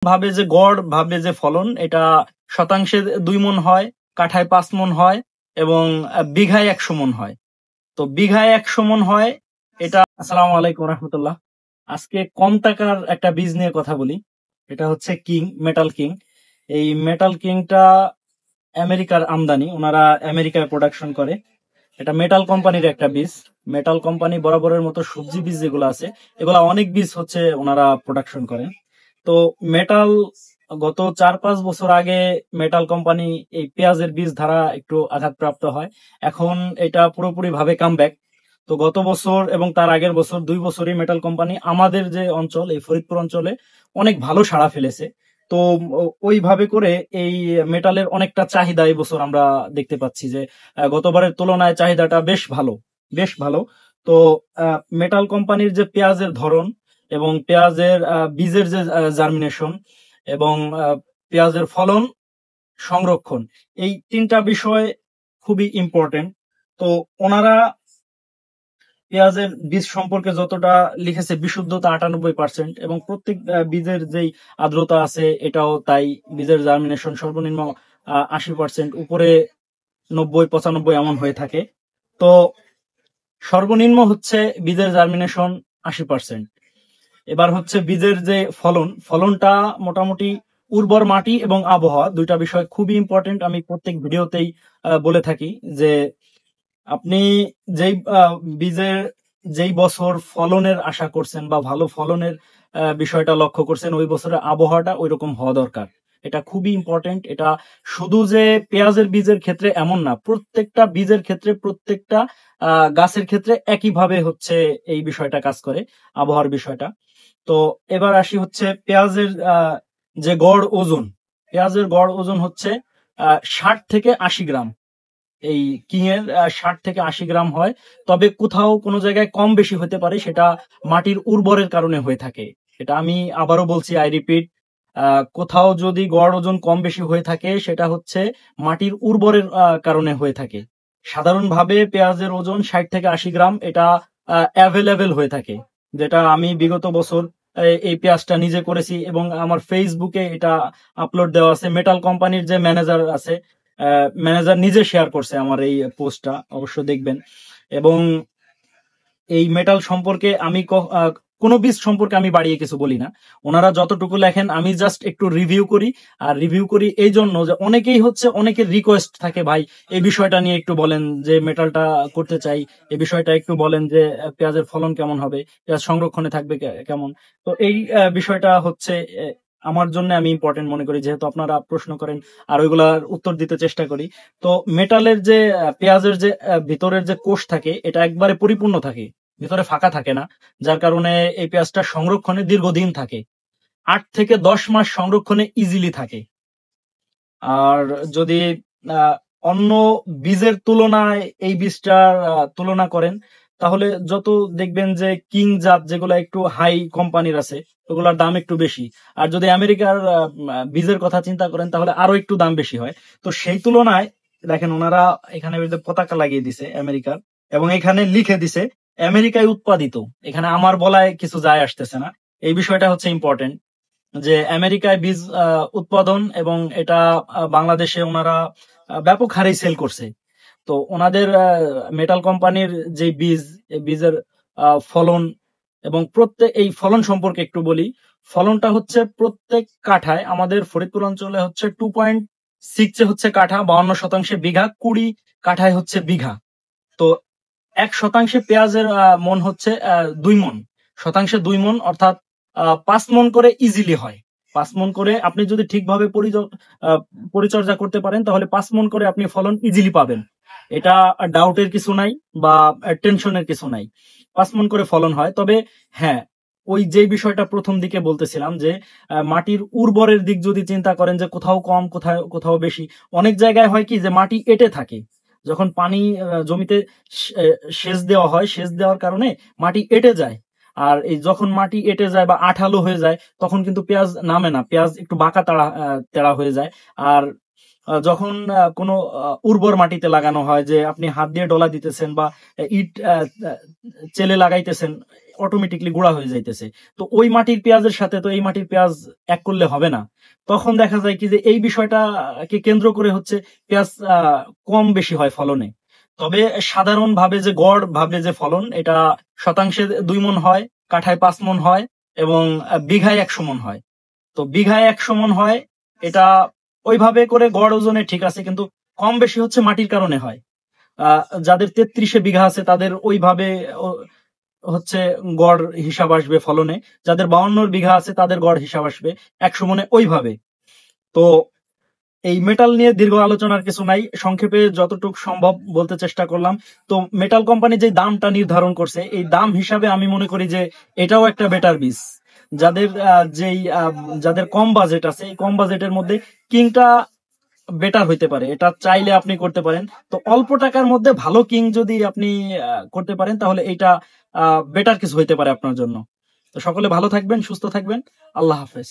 ভাবে যে গড় ভাবে যে ফলন এটা শতাংশে 2 মণ হয়, কাঠায় 5 মণ হয় এবং বিঘায় 100 মণ হয়। তো বিঘায় 100 মণ হয় এটা। আসসালামু আলাইকুম রহমতুল্লাহ। আজকে কম টাকার একটা বীজ নিয়ে কথা বলি। এটা হচ্ছে কিং, মেটাল কিং। এই মেটাল কিংটা আমেরিকার আমদানি, ওনারা আমেরিকায় প্রোডাকশন করে। এটা মেটাল কোম্পানির একটা বীজ। মেটাল কোম্পানি বরাবরের মতো সবজি বীজ যেগুলো আছে এগুলা অনেক বীজ হচ্ছে ওনারা প্রোডাকশন করেন। তো মেটাল গত 4-5 বছর আগে মেটাল কোম্পানি এই পেঁয়াজের বীজ ধারা একটু আঘাতপ্রাপ্ত হয়। এখন এটা পুরোপুরি ভাবে কামব্যাক। তো গত বছর এবং তার আগের বছর 2 বছরই মেটাল কোম্পানি আমাদের যে অঞ্চল, এই ফরিদপুর অঞ্চলে অনেক ভালো সাড়া ফেলেছে। তো ওইভাবে করে এই মেটালের অনেকটা চাহিদা এই বছর আমরা দেখতে পাচ্ছি যে গতবারের তুলনায় চাহিদাটা বেশ ভালো, বেশ ভালো। তো মেটাল কোম্পানির যে পেঁয়াজের ধরন এবং পেঁয়াজের বীজের যে জার্মিনেশন এবং পেঁয়াজের ফলন, সংরক্ষণ, এই 3টা বিষয় খুবই ইম্পর্টেন্ট। তো ওনারা পেঁয়াজের বীজ সম্পর্কে যতটা লিখেছে, বিশুদ্ধতা 98% এবং প্রত্যেক বীজের যেই আর্দ্রতা আছে এটাও তাই। বীজের জার্মিনেশন সর্বনিম্ন 80%, উপরে 90-95 এমন হয়ে থাকে। তো সর্বনিম্ন হচ্ছে বীজের জার্মিনেশন 80%। এবার হচ্ছে বীজের যে ফলনটা মোটামুটি উর্বর মাটি এবং আবহাওয়া, দুইটা বিষয় খুবই ইম্পর্টেন্ট। আমি প্রত্যেক ভিডিওতেই বলে থাকি যে আপনি যেই বীজের যেই বছর ফলনের আশা করছেন বা ভালো ফলনের বিষয়টা লক্ষ্য করছেন, ওই বছরের আবহাওয়াটা ওইরকম হওয়া দরকার। এটা খুবই ইম্পর্টেন্ট। এটা শুধু যে পেঁয়াজের বীজের ক্ষেত্রে এমন না, প্রত্যেকটা বীজের ক্ষেত্রে, প্রত্যেকটা গাছের ক্ষেত্রে একইভাবে হচ্ছে এই বিষয়টা কাজ করে, আবহাওয়ার বিষয়টা। তো এবার আসি হচ্ছে পেঁয়াজের যে গড় ওজন। পেঁয়াজের গড় ওজন হচ্ছে 60 থেকে 80 গ্রাম। এই কিং এর 60 থেকে 80 গ্রাম হয়। তবে কোথাও কোনো জায়গায় কম বেশি হতে পারে, সেটা মাটির উর্বরের কারণে হয়ে থাকে। এটা আমি আবারও বলছি, আই রিপিট, কোথাও যদি গড় ওজন কম বেশি হয়ে থাকে সেটা হচ্ছে মাটির উর্বরের কারণে হয়ে থাকে। সাধারণভাবে পেঁয়াজের ওজন 60 থেকে 80 গ্রাম, এটা অ্যাভেলেবেল হয়ে থাকে। যেটা আমি বিগত বছর এই পেঁয়াজটা নিজে করেছি এবং আমার ফেসবুকে এটা আপলোড দেওয়া আছে। মেটাল কোম্পানির যে ম্যানেজার আছে, ম্যানেজার নিজে শেয়ার করছে আমার এই পোস্টটা, অবশ্য দেখবেন। এবং এই মেটাল সম্পর্কে আমি কোনো বীজ সম্পর্কে আমি বাড়িয়ে কিছু বলি না। ওনারা যতটুকু লেখেন আমি জাস্ট একটু রিভিউ করি। আর রিভিউ করি এই জন্য যে অনেকের রিকোয়েস্ট থাকে, ভাই এই বিষয়টা নিয়ে একটু বলেন, যে মেটালটা করতে চাই, এই বিষয়টা একটু বলেন, যে পেঁয়াজের ফলন কেমন হবে, পেঁয়াজ সংরক্ষণে থাকবে কেমন। তো এই বিষয়টা হচ্ছে আমার জন্য আমি ইম্পর্টেন্ট মনে করি, যেহেতু আপনারা প্রশ্ন করেন আর ওইগুলার উত্তর দিতে চেষ্টা করি। তো মেটালের যে পেঁয়াজের যে ভিতরের যে কোষ থাকে এটা একবারে পরিপূর্ণ থাকে, ভিতরে ফাঁকা থাকে না। যার কারণে এই পেঁয়াজটা সংরক্ষণে দীর্ঘদিন থাকে, 8 থেকে 10 মাস সংরক্ষণে ইজিলি থাকে। আর যদি অন্য বীজের তুলনায় এই বীজটার তুলনা করেন, তাহলে যত দেখবেন যে কিং জাত যেগুলো একটু হাই কোম্পানির আছে ওগুলোর দাম একটু বেশি। আর যদি আমেরিকার বীজের কথা চিন্তা করেন তাহলে আরো একটু দাম বেশি হয়। তো সেই তুলনায় দেখেন ওনারা এখানে পতাকা লাগিয়ে দিছে আমেরিকার, এবং এখানে লিখে দিছে আমেরিকায় উৎপাদিত। এখানে আমার বলায় কিছু যায় আসতেছে না। এই বিষয়টা হচ্ছে ইম্পর্টেন্ট, যে আমেরিকায় বীজ উৎপাদন এবং এটা বাংলাদেশে ওনারা ব্যাপক হারে সেল করছে। তো ওনাদের মেটাল কোম্পানির যে বীজ, এই বীজের ফলন এবং এই ফলন সম্পর্কে একটু বলি। ফলনটা হচ্ছে প্রত্যেক কাঠায়, আমাদের ফরিদপুর অঞ্চলে হচ্ছে 2.6 হচ্ছে কাঠা, 52% বিঘা, 20 কাঠায় হচ্ছে বিঘা। তো 1 শতাংশে পেঁয়াজের মন হচ্ছে 2 মণ, শতাংশে 2 মণ, অর্থাৎ 5 মণ করে ইজিলি হয়। 5 মণ করে আপনি যদি ঠিকভাবে পরিচর্যা করতে পারেন তাহলে 5 মণ করে আপনি ফলন ইজিলি পাবেন। এটা ডাউটের কিছু নাই বা টেনশনের কিছু নাই, 5 মণ করে ফলন হয়। তবে হ্যাঁ, ওই যে বিষয়টা প্রথম দিকে বলতেছিলাম যে মাটির উর্বরের দিক যদি চিন্তা করেন, যে কোথাও কম কোথাও বেশি, অনেক জায়গায় হয় কি যে মাটি এঁটে থাকে। যখন পানি জমিতে সেচ দেওয়া হয়, সেচ দেওয়ার কারণে মাটি এঁটে যায়। আর এই যখন মাটি এঁটে যায় বা আঠালো হয়ে যায় তখন কিন্তু পেঁয়াজ নামে না, পেঁয়াজ একটু বাঁকা তেড়া হয়ে যায়। আর যখন কোনো উর্বর মাটিতে লাগানো হয়, যে আপনি হাত দিয়ে ডলা দিতেছেন বা ইট চেলে লাগাইতেছেন, অটোমেটিকলি গুঁড়া হয়ে যাইতেছে। তো ওই মাটির পেঁয়াজের সাথে তো এই মাটির পেঁয়াজ এক করলে হবে না। তখন দেখা যায় কি যে এই বিষয়টাকে কেন্দ্র করে হচ্ছে পেঁয়াজ কম বেশি হয় ফলনে। তবে সাধারণ ভাবে যে গড় ভাবে যে ফলন এটা শতাংশে 2 মণ হয়, কাঠায় 5 মণ হয় এবং বিঘায় 100 মণ হয়। তো বিঘায় 100 মণ হয়, এটা ওইভাবে করে গড় ওজনে ঠিক আছে, কিন্তু কম বেশি হচ্ছে মাটির কারণে হয়। যাদের 33 বিঘা আছে তাদের ওইভাবে হচ্ছে গড় হিসাব আসবে ফলনে, যাদের 52 বিঘা আছে তাদের গড় হিসাব আসবে 100 মণে ওইভাবে। তো এই মেটাল নিয়ে দীর্ঘ আলোচনার কিছু নাই, সংক্ষেপে যতটুকু সম্ভব বলতে চেষ্টা করলাম। তো মেটাল কোম্পানি যে দামটা নির্ধারণ করছে এই দাম হিসাবে আমি মনে করি যে এটাও একটা বেটার বীজ। যাদের যাদের কম বাজেট আছে, এই কম বাজেটের মধ্যে কিংটা বেটার হইতে পারে, এটা চাইলে আপনি করতে পারেন। তো অল্প টাকার মধ্যে ভালো কিং যদি আপনি করতে পারেন তাহলে এটা বেটার কিছু হইতে পারে আপনার জন্য। তো সকলে ভালো থাকবেন, সুস্থ থাকবেন। আল্লাহ হাফেজ।